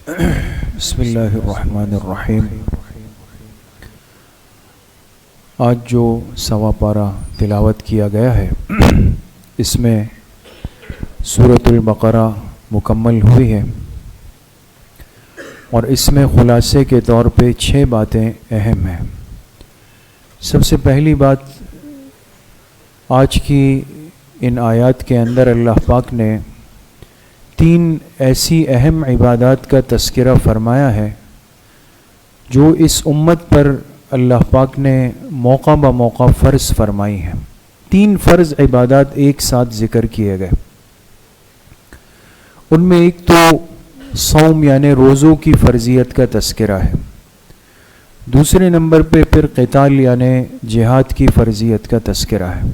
بسم اللہ الرحمن الرحیم۔ آج جو سوا پارہ تلاوت کیا گیا ہے اس میں سورۃ البقرہ مکمل ہوئی ہے، اور اس میں خلاصے کے طور پہ 6 باتیں اہم ہیں۔ سب سے پہلی بات، آج کی ان آیات کے اندر اللہ پاک نے 3 ایسی اہم عبادات کا تذکرہ فرمایا ہے جو اس امت پر اللہ پاک نے موقع بہ موقع فرض فرمائی ہیں۔ 3 فرض عبادات ایک ساتھ ذکر کیے گئے۔ ان میں ایک تو صوم یعنی روزوں کی فرضیت کا تذکرہ ہے، دوسرے نمبر پہ پھر قتال یعنی جہاد کی فرضیت کا تذکرہ ہے،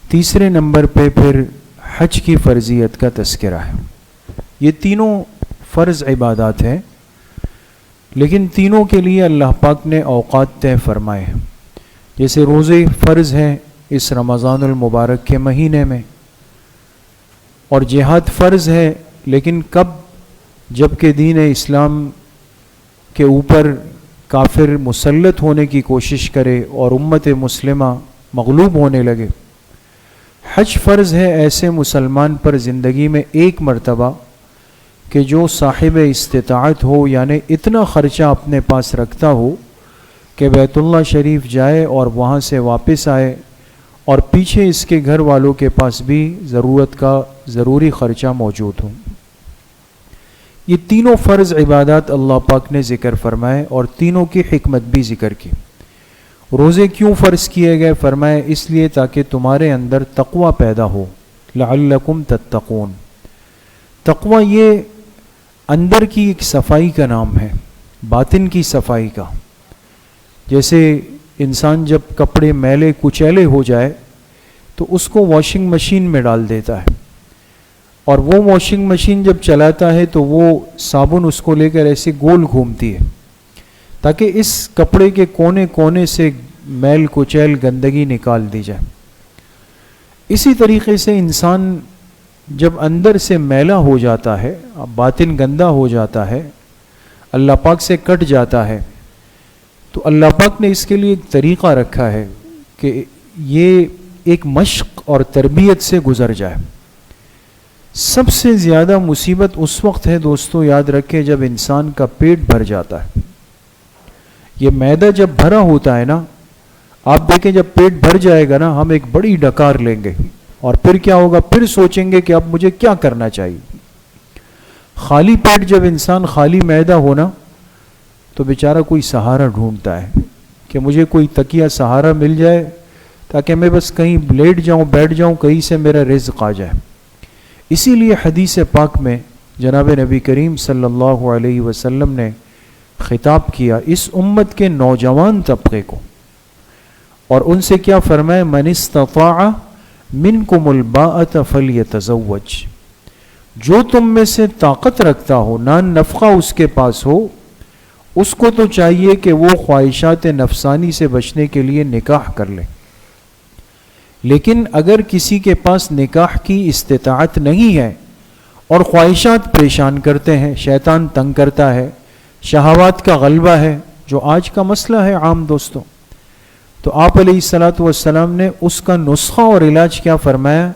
تیسرے نمبر پہ پھر حج کی فرضیت کا تذکرہ ہے۔ یہ تینوں فرض عبادات ہیں، لیکن تینوں کے لیے اللہ پاک نے اوقات طے فرمائے ہیں۔ جیسے روزے فرض ہیں اس رمضان المبارک کے مہینے میں، اور جہاد فرض ہے، لیکن کب؟ جب کہ دین اسلام کے اوپر کافر مسلط ہونے کی کوشش کرے اور امت مسلمہ مغلوب ہونے لگے۔ حج فرض ہے ایسے مسلمان پر زندگی میں ایک مرتبہ کہ جو صاحب استطاعت ہو، یعنی اتنا خرچہ اپنے پاس رکھتا ہو کہ بیت اللہ شریف جائے اور وہاں سے واپس آئے، اور پیچھے اس کے گھر والوں کے پاس بھی ضرورت کا ضروری خرچہ موجود ہو۔ یہ تینوں فرض عبادات اللہ پاک نے ذکر فرمائے اور تینوں کی حکمت بھی ذکر کی۔ روزے کیوں فرض کیے گئے؟ فرمائے اس لیے تاکہ تمہارے اندر تقوی پیدا ہو، لعلکم تتقون۔ تقوی یہ اندر کی ایک صفائی کا نام ہے، باطن کی صفائی کا۔ جیسے انسان جب کپڑے میلے کچیلے ہو جائے تو اس کو واشنگ مشین میں ڈال دیتا ہے، اور وہ واشنگ مشین جب چلاتا ہے تو وہ صابن اس کو لے کر ایسے گول گھومتی ہے تاکہ اس کپڑے کے کونے کونے سے میل کچیل گندگی نکال دی جائے۔ اسی طریقے سے انسان جب اندر سے میلا ہو جاتا ہے، باطن گندا ہو جاتا ہے، اللہ پاک سے کٹ جاتا ہے، تو اللہ پاک نے اس کے لیے ایک طریقہ رکھا ہے کہ یہ ایک مشق اور تربیت سے گزر جائے۔ سب سے زیادہ مصیبت اس وقت ہے دوستو، یاد رکھیں، جب انسان کا پیٹ بھر جاتا ہے۔ یہ معدہ جب بھرا ہوتا ہے نا، آپ دیکھیں جب پیٹ بھر جائے گا نا، ہم ایک بڑی ڈکار لیں گے، اور پھر کیا ہوگا؟ پھر سوچیں گے کہ اب مجھے کیا کرنا چاہیے۔ خالی پیٹ جب انسان خالی معدہ ہونا تو بیچارہ کوئی سہارا ڈھونڈتا ہے کہ مجھے کوئی تکیہ سہارا مل جائے تاکہ میں بس کہیں لیٹ جاؤں، بیٹھ جاؤں، کہیں سے میرا رزق آ جائے۔ اسی لیے حدیث پاک میں جناب نبی کریم صلی اللہ علیہ وسلم نے خطاب کیا اس امت کے نوجوان طبقے کو، اور ان سے کیا فرمایا؟ من استطاع منکم الباءۃ فلیتزوج۔ جو تم میں سے طاقت رکھتا ہو، نان نفقہ اس کے پاس ہو، اس کو تو چاہیے کہ وہ خواہشات نفسانی سے بچنے کے لیے نکاح کر لے۔ لیکن اگر کسی کے پاس نکاح کی استطاعت نہیں ہے اور خواہشات پریشان کرتے ہیں، شیطان تنگ کرتا ہے، شہوات کا غلبہ ہے، جو آج کا مسئلہ ہے عام دوستوں، تو آپ علیہ الصلاۃ والسلام نے اس کا نسخہ اور علاج کیا فرمایا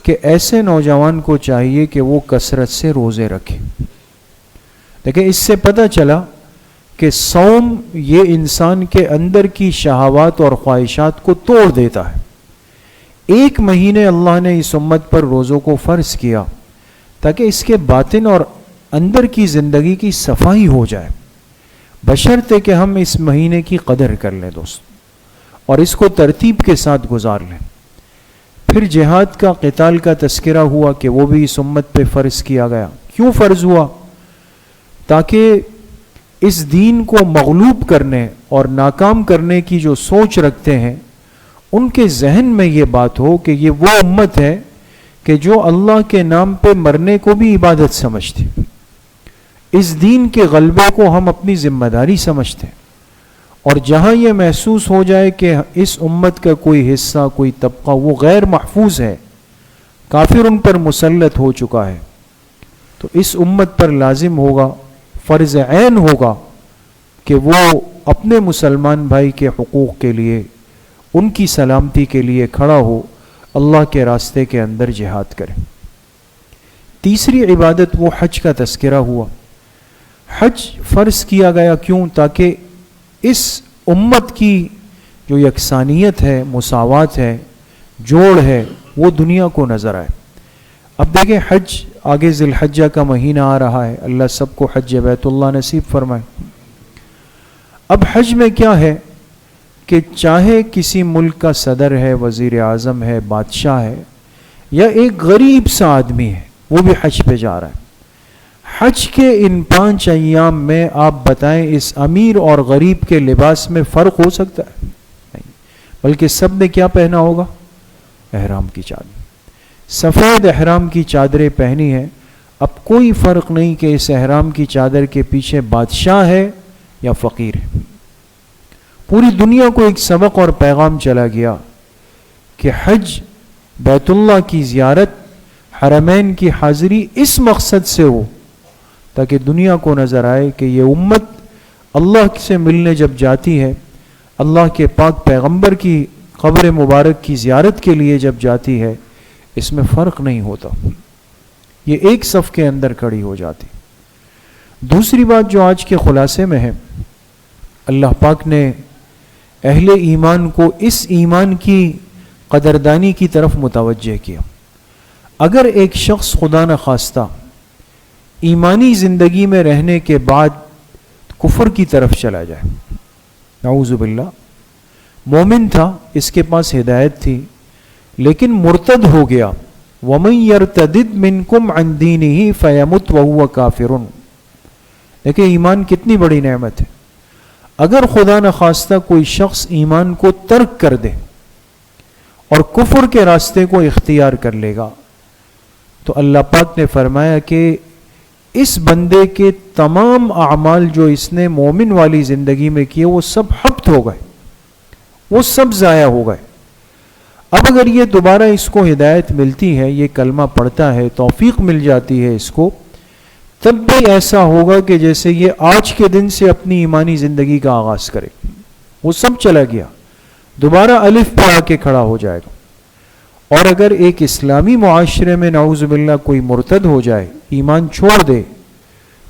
کہ ایسے نوجوان کو چاہیے کہ وہ کثرت سے روزے رکھے۔ دیکھیں، اس سے پتہ چلا کہ صوم یہ انسان کے اندر کی شہوات اور خواہشات کو توڑ دیتا ہے۔ 1 مہینے اللہ نے اس امت پر روزوں کو فرض کیا تاکہ اس کے باطن اور اندر کی زندگی کی صفائی ہو جائے، بشرطے کہ ہم اس مہینے کی قدر کر لیں دوست، اور اس کو ترتیب کے ساتھ گزار لیں۔ پھر جہاد کا، قتال کا تذکرہ ہوا کہ وہ بھی اس امت پہ فرض کیا گیا۔ کیوں فرض ہوا؟ تاکہ اس دین کو مغلوب کرنے اور ناکام کرنے کی جو سوچ رکھتے ہیں ان کے ذہن میں یہ بات ہو کہ یہ وہ امت ہے کہ جو اللہ کے نام پہ مرنے کو بھی عبادت سمجھتی، اس دین کے غلبے کو ہم اپنی ذمہ داری سمجھتے ہیں، اور جہاں یہ محسوس ہو جائے کہ اس امت کا کوئی حصہ، کوئی طبقہ وہ غیر محفوظ ہے، کافر ان پر مسلط ہو چکا ہے، تو اس امت پر لازم ہوگا فرض عین ہوگا کہ وہ اپنے مسلمان بھائی کے حقوق کے لیے، ان کی سلامتی کے لیے کھڑا ہو، اللہ کے راستے کے اندر جہاد کرے۔ تیسری عبادت وہ حج کا تذکرہ ہوا۔ حج فرض کیا گیا کیوں؟ تاکہ اس امت کی جو یکسانیت ہے، مساوات ہے، جوڑ ہے، وہ دنیا کو نظر آئے۔ اب دیکھیں حج آگے ذی الحجہ کا مہینہ آ رہا ہے، اللہ سب کو حج بیت اللہ نصیب فرمائے۔ اب حج میں کیا ہے کہ چاہے کسی ملک کا صدر ہے، وزیر اعظم ہے، بادشاہ ہے، یا ایک غریب سا آدمی ہے، وہ بھی حج پہ جا رہا ہے۔ حج کے ان 5 ایام میں آپ بتائیں اس امیر اور غریب کے لباس میں فرق ہو سکتا ہے؟ نہیں، بلکہ سب نے کیا پہنا ہوگا؟ احرام کی چادر، سفید احرام کی چادریں پہنی ہے۔ اب کوئی فرق نہیں کہ اس احرام کی چادر کے پیچھے بادشاہ ہے یا فقیر ہے۔ پوری دنیا کو ایک سبق اور پیغام چلا گیا کہ حج، بیت اللہ کی زیارت، حرمین کی حاضری اس مقصد سے ہو تاکہ دنیا کو نظر آئے کہ یہ امت اللہ سے ملنے جب جاتی ہے، اللہ کے پاک پیغمبر کی قبر مبارک کی زیارت کے لیے جب جاتی ہے، اس میں فرق نہیں ہوتا، یہ ایک صف کے اندر کھڑی ہو جاتی۔ دوسری بات جو آج کے خلاصے میں ہے، اللہ پاک نے اہل ایمان کو اس ایمان کی قدردانی کی طرف متوجہ کیا۔ اگر ایک شخص خدا نخواستہ ایمانی زندگی میں رہنے کے بعد کفر کی طرف چلا جائے، نعوذ باللہ، مومن تھا، اس کے پاس ہدایت تھی، لیکن مرتد ہو گیا، وَمَن يَرْتَدِدْ مِنْكُمْ عَنْ دِينِهِ فَيَمُتْ وَهُوَ كَافِرٌ۔ دیکھیں ایمان کتنی بڑی نعمت ہے۔ اگر خدا نخواستہ کوئی شخص ایمان کو ترک کر دے اور کفر کے راستے کو اختیار کر لے گا تو اللہ پاک نے فرمایا کہ اس بندے کے تمام اعمال جو اس نے مومن والی زندگی میں کیے وہ سب حبط ہو گئے، وہ سب ضائع ہو گئے۔ اب اگر یہ دوبارہ اس کو ہدایت ملتی ہے، یہ کلمہ پڑھتا ہے، توفیق مل جاتی ہے اس کو، تب بھی ایسا ہوگا کہ جیسے یہ آج کے دن سے اپنی ایمانی زندگی کا آغاز کرے، وہ سب چلا گیا، دوبارہ الف پہ آ کے کھڑا ہو جائے گا۔ اور اگر ایک اسلامی معاشرے میں نعوذ باللہ کوئی مرتد ہو جائے، ایمان چھوڑ دے،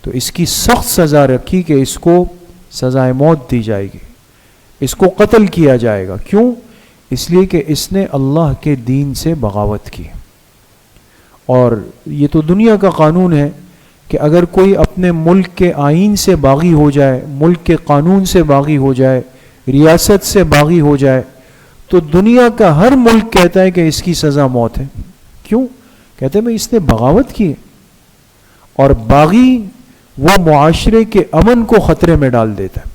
تو اس کی سخت سزا رکھی کہ اس کو سزائے موت دی جائے گی، اس کو قتل کیا جائے گا۔ کیوں؟ اس لیے کہ اس نے اللہ کے دین سے بغاوت کی۔ اور یہ تو دنیا کا قانون ہے کہ اگر کوئی اپنے ملک کے آئین سے باغی ہو جائے، ملک کے قانون سے باغی ہو جائے، ریاست سے باغی ہو جائے، تو دنیا کا ہر ملک کہتا ہے کہ اس کی سزا موت ہے۔ کیوں؟ کہتے ہیں اس نے بغاوت کی ہے، اور باغی وہ معاشرے کے امن کو خطرے میں ڈال دیتا ہے۔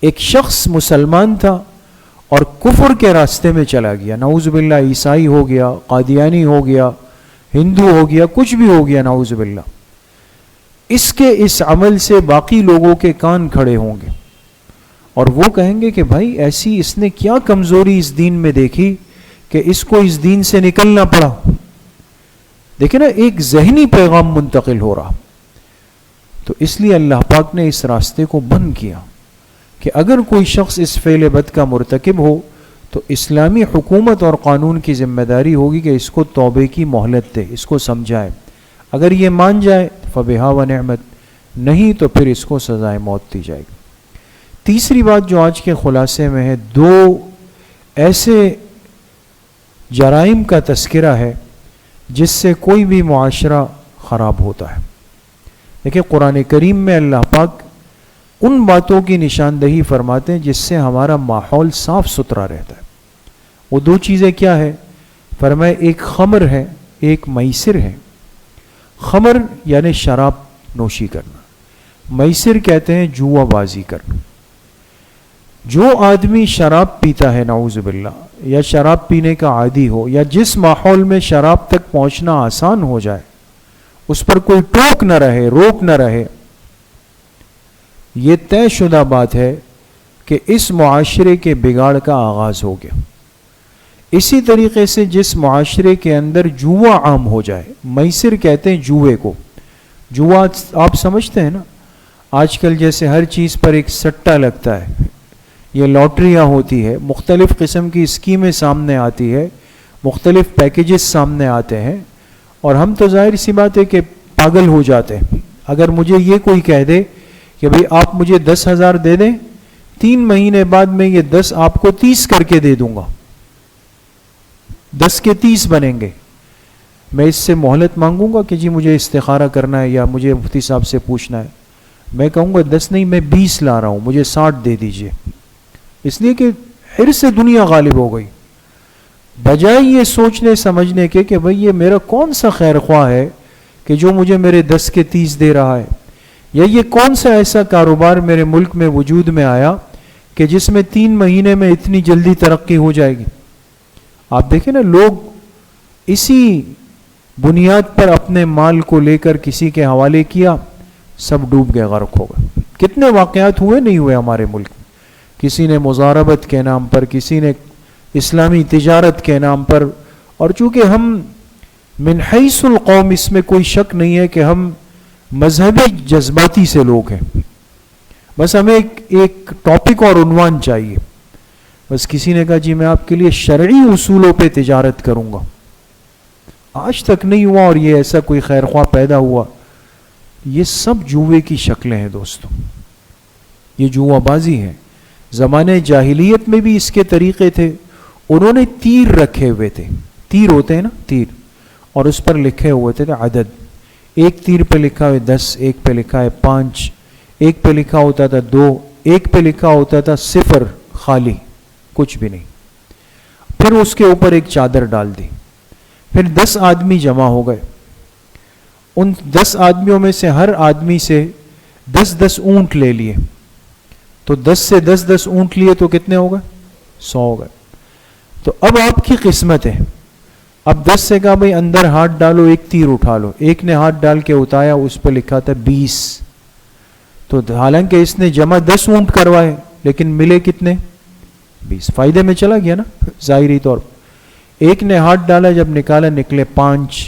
ایک شخص مسلمان تھا اور کفر کے راستے میں چلا گیا، نعوذ باللہ، عیسائی ہو گیا، قادیانی ہو گیا، ہندو ہو گیا، کچھ بھی ہو گیا، نعوذ باللہ، اس کے اس عمل سے باقی لوگوں کے کان کھڑے ہوں گے اور وہ کہیں گے کہ بھائی ایسی اس نے کیا کمزوری اس دین میں دیکھی کہ اس کو اس دین سے نکلنا پڑا۔ دیکھیں نا، ایک ذہنی پیغام منتقل ہو رہا۔ تو اس لیے اللہ پاک نے اس راستے کو بند کیا کہ اگر کوئی شخص اس فعل بد کا مرتکب ہو تو اسلامی حکومت اور قانون کی ذمہ داری ہوگی کہ اس کو توبے کی مہلت دے، اس کو سمجھائے۔ اگر یہ مان جائے فبہا و نعمت، نہیں تو پھر اس کو سزائے موت دی جائے گی۔ تیسری بات جو آج کے خلاصے میں ہے، 2 ایسے جرائم کا تذکرہ ہے جس سے کوئی بھی معاشرہ خراب ہوتا ہے۔ دیکھیں قرآن کریم میں اللہ پاک ان باتوں کی نشاندہی فرماتے ہیں جس سے ہمارا ماحول صاف ستھرا رہتا ہے۔ وہ 2 چیزیں کیا ہے؟ فرمایا ایک خمر ہے، ایک میسر ہے۔ خمر یعنی شراب نوشی کرنا، میسر کہتے ہیں جوا بازی کرنا۔ جو آدمی شراب پیتا ہے نعوذ باللہ، یا شراب پینے کا عادی ہو، یا جس ماحول میں شراب تک پہنچنا آسان ہو جائے، اس پر کوئی ٹوک نہ رہے، روک نہ رہے، یہ طے شدہ بات ہے کہ اس معاشرے کے بگاڑ کا آغاز ہو گیا۔ اسی طریقے سے جس معاشرے کے اندر جوا عام ہو جائے، میسر کہتے ہیں جوئے کو، جوا آپ سمجھتے ہیں نا، آج کل جیسے ہر چیز پر ایک سٹہ لگتا ہے، یہ لاٹریاں ہوتی ہے، مختلف قسم کی اسکیمیں سامنے آتی ہے، مختلف پیکیجز سامنے آتے ہیں، اور ہم تو ظاہر سی بات ہے کہ پاگل ہو جاتے ہیں۔ اگر مجھے یہ کوئی کہہ دے کہ بھئی آپ مجھے 10,000 دے دیں، 3 مہینے بعد میں یہ 10 آپ کو 30 کر کے دے دوں گا، 10 کے 30 بنیں گے، میں اس سے مہلت مانگوں گا کہ جی مجھے استخارہ کرنا ہے یا مجھے مفتی صاحب سے پوچھنا ہے؟ میں کہوں گا 10 نہیں، میں 20 لا رہا ہوں، مجھے 60 دے دیجئے، اس لیے کہ حرص سے دنیا غالب ہو گئی، بجائے یہ سوچنے سمجھنے کے کہ بھئی یہ میرا کون سا خیر خواہ ہے کہ جو مجھے میرے 10 کے 30 دے رہا ہے، یا یہ کون سا ایسا کاروبار میرے ملک میں وجود میں آیا کہ جس میں 3 مہینے میں اتنی جلدی ترقی ہو جائے گی۔ آپ دیکھیں نا، لوگ اسی بنیاد پر اپنے مال کو لے کر کسی کے حوالے کیا، سب ڈوب گئے، غرق ہو گئے۔ کتنے واقعات ہوئے نہیں ہوئے ہمارے ملک میں، کسی نے مضاربت کے نام پر، کسی نے اسلامی تجارت کے نام پر، اور چونکہ ہم من حیث القوم، اس میں کوئی شک نہیں ہے کہ ہم مذہبی جذباتی سے لوگ ہیں، بس ہمیں ایک ٹاپک اور عنوان چاہیے، بس کسی نے کہا جی میں آپ کے لیے شرعی اصولوں پہ تجارت کروں گا، آج تک نہیں ہوا، اور یہ ایسا کوئی خیر خواہ پیدا ہوا۔ یہ سب جوے کی شکلیں ہیں دوستوں، یہ جوا بازی ہے۔ زمانے جاہلیت میں بھی اس کے طریقے تھے، انہوں نے تیر رکھے ہوئے تھے، تیر ہوتے ہیں نا، تیر، اور اس پر لکھے ہوئے تھے عدد، ایک تیر پہ لکھا ہے 10، ایک پہ لکھا ہے 5، ایک پہ لکھا ہوتا تھا 2، ایک پہ لکھا ہوتا تھا 0، خالی، کچھ بھی نہیں۔ پھر اس کے اوپر ایک چادر ڈال دی، پھر 10 آدمی جمع ہو گئے، ان 10 آدمیوں میں سے ہر آدمی سے 10 اونٹ لے لیے، تو 10 سے 10 اونٹ لیے تو کتنے ہو گئے؟ 100 ہو گئے۔ تو اب آپ کی قسمت ہے، اب 10 سے کہا بھئی اندر ہاتھ ڈالو، ایک تیر اٹھا لو، ایک نے ہاتھ ڈال کے اٹھایا، اس پہ لکھا تھا 20، تو حالانکہ اس نے جمع 10 اونٹ کروائے لیکن ملے کتنے؟ 20، فائدے میں چلا گیا نا ظاہری طور پر۔ ایک نے ہاتھ ڈالا، جب نکالا نکلے 5،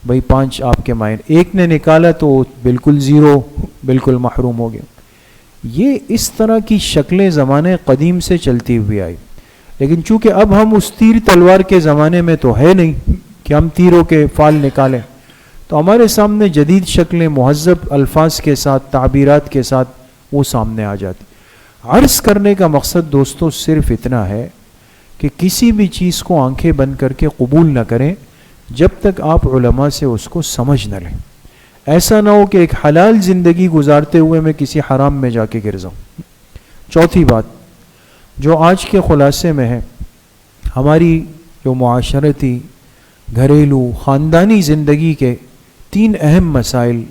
بھئی 5 آپ کے مائن، ایک نے نکالا تو بالکل 0، بالکل محروم ہو گیا۔ یہ اس طرح کی شکلیں زمانے قدیم سے چلتی ہوئی آئی، لیکن چونکہ اب ہم اس تیر تلوار کے زمانے میں تو ہے نہیں کہ ہم تیروں کے فال نکالیں، تو ہمارے سامنے جدید شکلیں مہذب الفاظ کے ساتھ، تعبیرات کے ساتھ وہ سامنے آ جاتی۔ عرض کرنے کا مقصد دوستو صرف اتنا ہے کہ کسی بھی چیز کو آنکھیں بند کر کے قبول نہ کریں جب تک آپ علماء سے اس کو سمجھ نہ لیں۔ ایسا نہ ہو کہ ایک حلال زندگی گزارتے ہوئے میں کسی حرام میں جا کے گر جاؤں۔ چوتھی بات جو آج کے خلاصے میں ہے، ہماری جو معاشرتی، گھریلو، خاندانی زندگی کے 3 اہم مسائل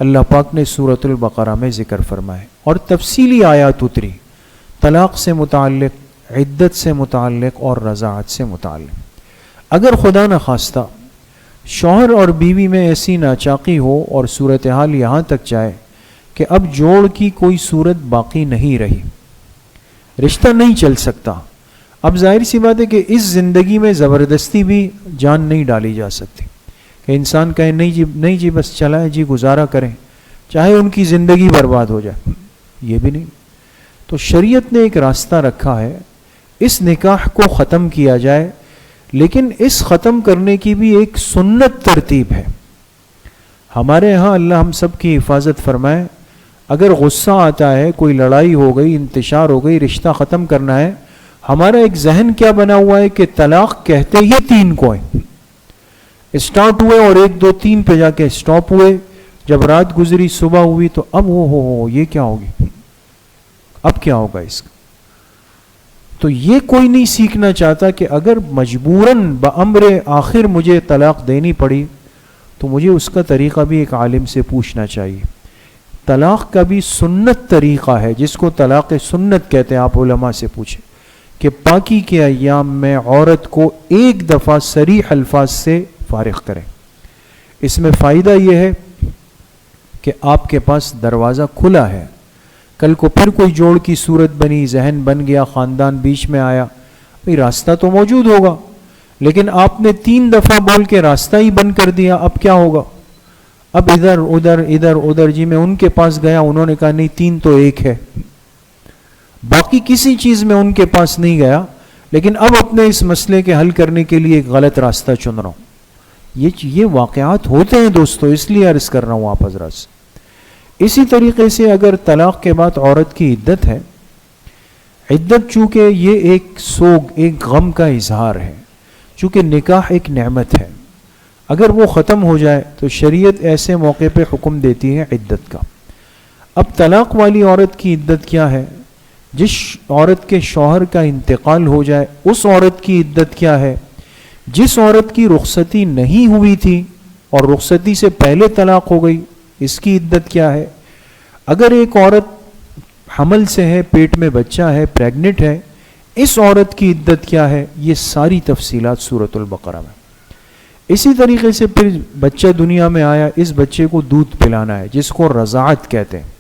اللہ پاک نے سورۃ البقرہ میں ذکر فرمائے، اور تفصیلی آیات اتری، طلاق سے متعلق، عدت سے متعلق اور رضاعت سے متعلق۔ اگر خدا نخواستہ شوہر اور بیوی میں ایسی ناچاقی ہو اور صورتحال یہاں تک جائے کہ اب جوڑ کی کوئی صورت باقی نہیں رہی، رشتہ نہیں چل سکتا، اب ظاہر سی بات ہے کہ اس زندگی میں زبردستی بھی جان نہیں ڈالی جا سکتی کہ انسان کہے نہیں جی بس چلائیں جی، گزارا کریں، چاہے ان کی زندگی برباد ہو جائے، یہ بھی نہیں۔ تو شریعت نے ایک راستہ رکھا ہے، اس نکاح کو ختم کیا جائے، لیکن اس ختم کرنے کی بھی ایک سنت ترتیب ہے۔ ہمارے ہاں اللہ ہم سب کی حفاظت فرمائے، اگر غصہ آتا ہے، کوئی لڑائی ہو گئی، انتشار ہو گئی، رشتہ ختم کرنا ہے، ہمارا ایک ذہن کیا بنا ہوا ہے کہ طلاق کہتے یہ 3 کو ہیں، اسٹارٹ ہوئے اور 1 2 3 پہ جا کے اسٹاپ ہوئے، جب رات گزری صبح ہوئی تو اب ہو یہ کیا ہوگی، اب کیا ہوگا اس کا۔ تو یہ کوئی نہیں سیکھنا چاہتا کہ اگر مجبوراً بامر آخر مجھے طلاق دینی پڑی تو مجھے اس کا طریقہ بھی ایک عالم سے پوچھنا چاہیے۔ طلاق کا بھی سنت طریقہ ہے جس کو طلاق سنت کہتے ہیں، آپ علماء سے پوچھیں کہ پاکی کے ایام میں عورت کو 1 دفعہ صریح الفاظ سے فارغ کریں۔ اس میں فائدہ یہ ہے کہ آپ کے پاس دروازہ کھلا ہے، کل کو پھر کوئی جوڑ کی صورت بنی، ذہن بن گیا، خاندان بیچ میں آیا، بھئی راستہ تو موجود ہوگا، لیکن آپ نے 3 دفعہ بول کے راستہ ہی بند کر دیا، اب کیا ہوگا؟ اب ادھر ادھر جی میں ان کے پاس گیا، انہوں نے کہا نہیں 3 تو 1 ہے، باقی کسی چیز میں ان کے پاس نہیں گیا، لیکن اب اپنے اس مسئلے کے حل کرنے کے لیے ایک غلط راستہ چن رہا ہوں۔ یہ واقعات ہوتے ہیں دوستو، اس لیے عرض کر رہا ہوں آپ حضرات سے۔ اسی طریقے سے اگر طلاق کے بعد عورت کی عدت ہے، عدت چونکہ یہ ایک سوگ، ایک غم کا اظہار ہے، چونکہ نکاح ایک نعمت ہے، اگر وہ ختم ہو جائے تو شریعت ایسے موقع پہ حکم دیتی ہے عدت کا۔ اب طلاق والی عورت کی عدت کیا ہے؟ جس عورت کے شوہر کا انتقال ہو جائے اس عورت کی عدت کیا ہے؟ جس عورت کی رخصتی نہیں ہوئی تھی اور رخصتی سے پہلے طلاق ہو گئی، اس کی عدت کیا ہے؟ اگر ایک عورت حمل سے ہے، پیٹ میں بچہ ہے، پریگنٹ ہے، اس عورت کی عدت کیا ہے؟ یہ ساری تفصیلات سورۃ البقرہ میں۔ اسی طریقے سے پھر بچہ دنیا میں آیا، اس بچے کو دودھ پلانا ہے جس کو رضاعت کہتے ہیں۔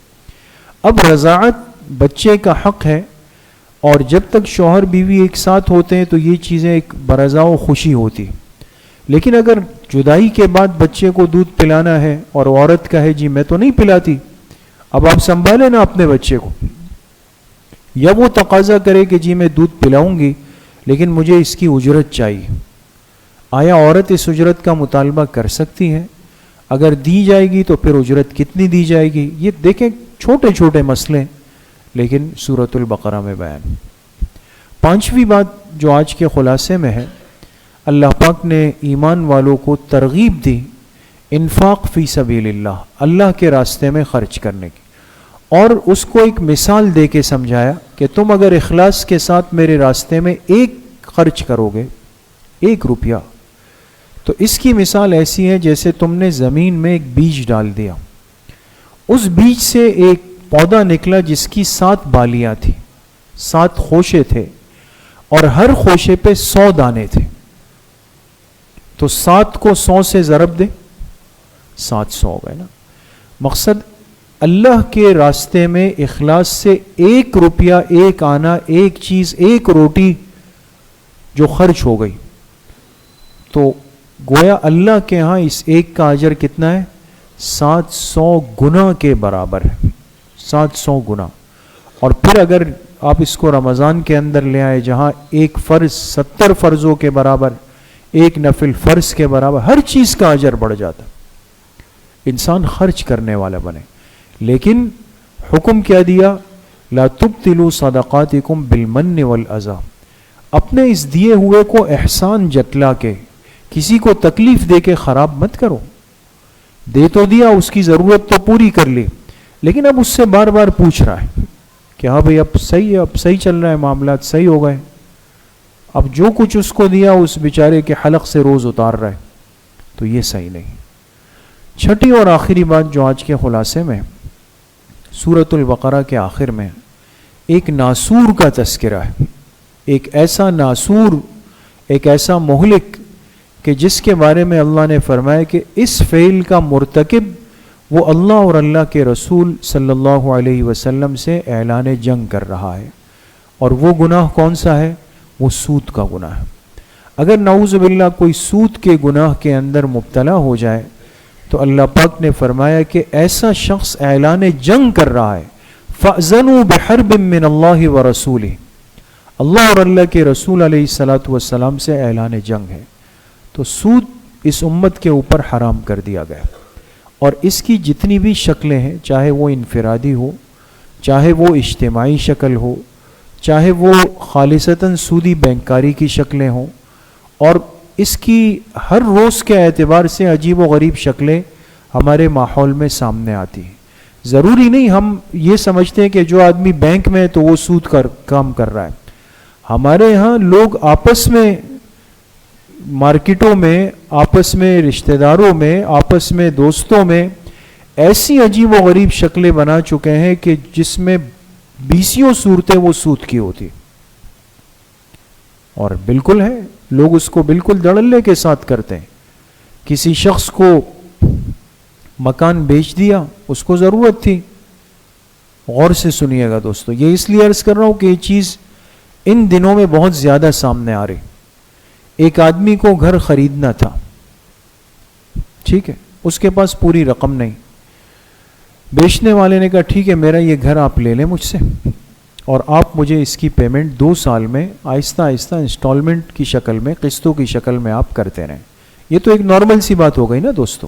اب رضاعت بچے کا حق ہے، اور جب تک شوہر بیوی ایک ساتھ ہوتے ہیں تو یہ چیزیں ایک برضا و خوشی ہوتی، لیکن اگر جدائی کے بعد بچے کو دودھ پلانا ہے اور عورت کہے جی میں تو نہیں پلاتی، اب آپ سنبھالیں نا اپنے بچے کو، یا وہ تقاضا کرے کہ جی میں دودھ پلاؤں گی لیکن مجھے اس کی اجرت چاہیے، آیا عورت اس اجرت کا مطالبہ کر سکتی ہے؟ اگر دی جائے گی تو پھر اجرت کتنی دی جائے گی؟ یہ دیکھیں چھوٹے چھوٹے مسئلے، لیکن سورۃ البقرہ میں بیان۔ 5ویں بات جو آج کے خلاصے میں ہے، اللہ پاک نے ایمان والوں کو ترغیب دی انفاق فی سبیل اللہ، اللہ کے راستے میں خرچ کرنے کی، اور اس کو ایک مثال دے کے سمجھایا کہ تم اگر اخلاص کے ساتھ میرے راستے میں 1 خرچ کرو گے، 1 روپیہ، تو اس کی مثال ایسی ہے جیسے تم نے زمین میں ایک بیج ڈال دیا، اس بیج سے ایک پودا نکلا جس کی 7 بالیاں تھی، 7 خوشے تھے، اور ہر خوشے پہ 100 دانے تھے، تو 7 کو 100 سے ضرب دے، 700 ہو گئے نا۔ مقصد اللہ کے راستے میں اخلاص سے 1 روپیہ، 1 آنا، 1 چیز، 1 روٹی جو خرچ ہو گئی، تو گویا اللہ کے ہاں اس 1 کا اجر کتنا ہے؟ 700 گنا کے برابر ہے، 700 گنا۔ اور پھر اگر آپ اس کو رمضان کے اندر لے آئے جہاں ایک فرض 70 فرضوں کے برابر، ایک نفل فرض کے برابر، ہر چیز کا اجر بڑھ جاتا، انسان خرچ کرنے والا بنے۔ لیکن حکم کیا دیا؟ لا تبطلوا صدقاتکم بالمن والاذى، اپنے اس دیے ہوئے کو احسان جتلا کے، کسی کو تکلیف دے کے خراب مت کرو۔ دے تو دیا، اس کی ضرورت تو پوری کر لی، لیکن اب اس سے بار بار پوچھ رہا ہے کہ ہاں بھئی اب صحیح ہے، اب صحیح چل رہا ہے، معاملات صحیح ہو گئے، اب جو کچھ اس کو دیا اس بیچارے کے حلق سے روز اتار رہا ہے، تو یہ صحیح نہیں۔ 6ٹھی اور آخری بات جو آج کے خلاصے میں سورۃ البقرہ کے آخر میں ایک ناسور کا تذکرہ ہے، ایک ایسا ناسور، ایک ایسا مہلک کہ جس کے بارے میں اللہ نے فرمایا کہ اس فعل کا مرتکب وہ اللہ اور اللہ کے رسول صلی اللہ علیہ وسلم سے اعلان جنگ کر رہا ہے، اور وہ گناہ کون سا ہے؟ وہ سود کا گناہ ہے۔ اگر نعوذ باللہ کوئی سود کے گناہ کے اندر مبتلا ہو جائے تو اللہ پاک نے فرمایا کہ ایسا شخص اعلان جنگ کر رہا ہے، فَأْذَنُوا بِحَرْبٍ مِّنَ اللَّهِ وَرَسُولِهِ، اللہ اور اللہ کے رسول علیہ الصلوۃ والسلام سے اعلان جنگ ہے۔ تو سود اس امت کے اوپر حرام کر دیا گیا، اور اس کی جتنی بھی شکلیں ہیں، چاہے وہ انفرادی ہو، چاہے وہ اجتماعی شکل ہو، چاہے وہ خالصتاً سودی بینکاری کی شکلیں ہوں، اور اس کی ہر روز کے اعتبار سے عجیب و غریب شکلیں ہمارے ماحول میں سامنے آتی ہیں۔ ضروری نہیں ہم یہ سمجھتے ہیں کہ جو آدمی بینک میں ہے تو وہ سود کام کر رہا ہے، ہمارے ہاں لوگ آپس میں، مارکیٹوں میں، آپس میں رشتہ داروں میں، آپس میں دوستوں میں ایسی عجیب و غریب شکلیں بنا چکے ہیں کہ جس میں 20 صورتیں وہ سود کی ہوتی، اور بالکل ہے، لوگ اس کو بالکل دھڑلے کے ساتھ کرتے ہیں۔ کسی شخص کو مکان بیچ دیا، اس کو ضرورت تھی، غور سے سنیے گا دوستو، یہ اس لیے عرض کر رہا ہوں کہ یہ چیز ان دنوں میں بہت زیادہ سامنے آ رہی۔ ایک آدمی کو گھر خریدنا تھا، ٹھیک ہے، اس کے پاس پوری رقم نہیں. بیچنے والے نے کہا ٹھیک ہے میرا یہ گھر آپ لے لیں مجھ سے اور آپ مجھے اس کی پیمنٹ 2 سال میں آہستہ آہستہ انسٹالمنٹ کی شکل میں قسطوں کی شکل میں آپ کرتے رہیں. یہ تو ایک نارمل سی بات ہو گئی نا دوستو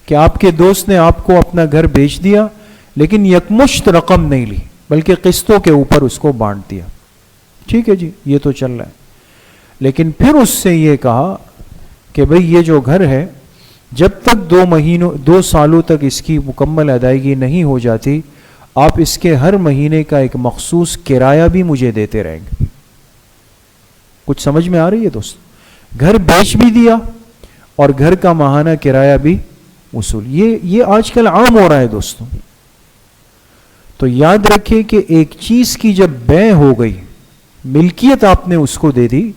کہ آپ کے دوست نے آپ کو اپنا گھر بیچ دیا لیکن یکمشت رقم نہیں لی بلکہ قسطوں کے اوپر اس کو بانٹ دیا. ٹھیک ہے جی یہ تو چل رہا ہے. لیکن پھر اس سے یہ کہا کہ بھئی یہ جو گھر ہے جب تک 2 سالوں تک اس کی مکمل ادائیگی نہیں ہو جاتی آپ اس کے ہر مہینے کا ایک مخصوص کرایہ بھی مجھے دیتے رہیں گے. کچھ سمجھ میں آ رہی ہے دوست؟ گھر بیچ بھی دیا اور گھر کا ماہانہ کرایہ بھی وصول. یہ آج کل عام ہو رہا ہے دوستوں. تو یاد رکھیں کہ ایک چیز کی جب بیع ہو گئی ملکیت آپ نے اس کو دے دی,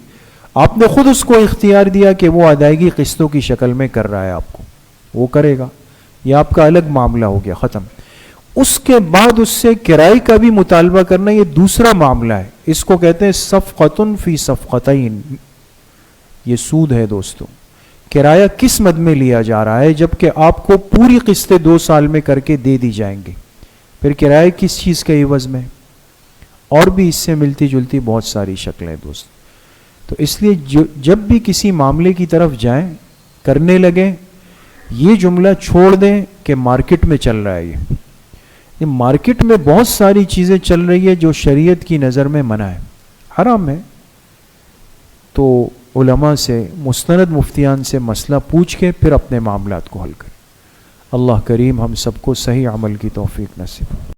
آپ نے خود اس کو اختیار دیا کہ وہ ادائیگی قسطوں کی شکل میں کر رہا ہے آپ کو, وہ کرے گا, یہ آپ کا الگ معاملہ ہو گیا ختم. اس کے بعد اس سے کرائے کا بھی مطالبہ کرنا یہ دوسرا معاملہ ہے. اس کو کہتے ہیں صفقۃ فی صفقتین. یہ سود ہے دوستو. کرایہ کس مد میں لیا جا رہا ہے جبکہ آپ کو پوری قسطیں 2 سال میں کر کے دے دی جائیں گی, پھر کرایہ کس چیز کے عوض میں؟ اور بھی اس سے ملتی جلتی بہت ساری شکلیں دوست. تو اس لیے جب بھی کسی معاملے کی طرف جائیں کرنے لگیں یہ جملہ چھوڑ دیں کہ مارکیٹ میں چل رہا ہے. یہ مارکیٹ میں بہت ساری چیزیں چل رہی ہے جو شریعت کی نظر میں منع ہے, حرام ہے. تو علماء سے مستند مفتیان سے مسئلہ پوچھ کے پھر اپنے معاملات کو حل کریں. اللہ کریم ہم سب کو صحیح عمل کی توفیق نصیب.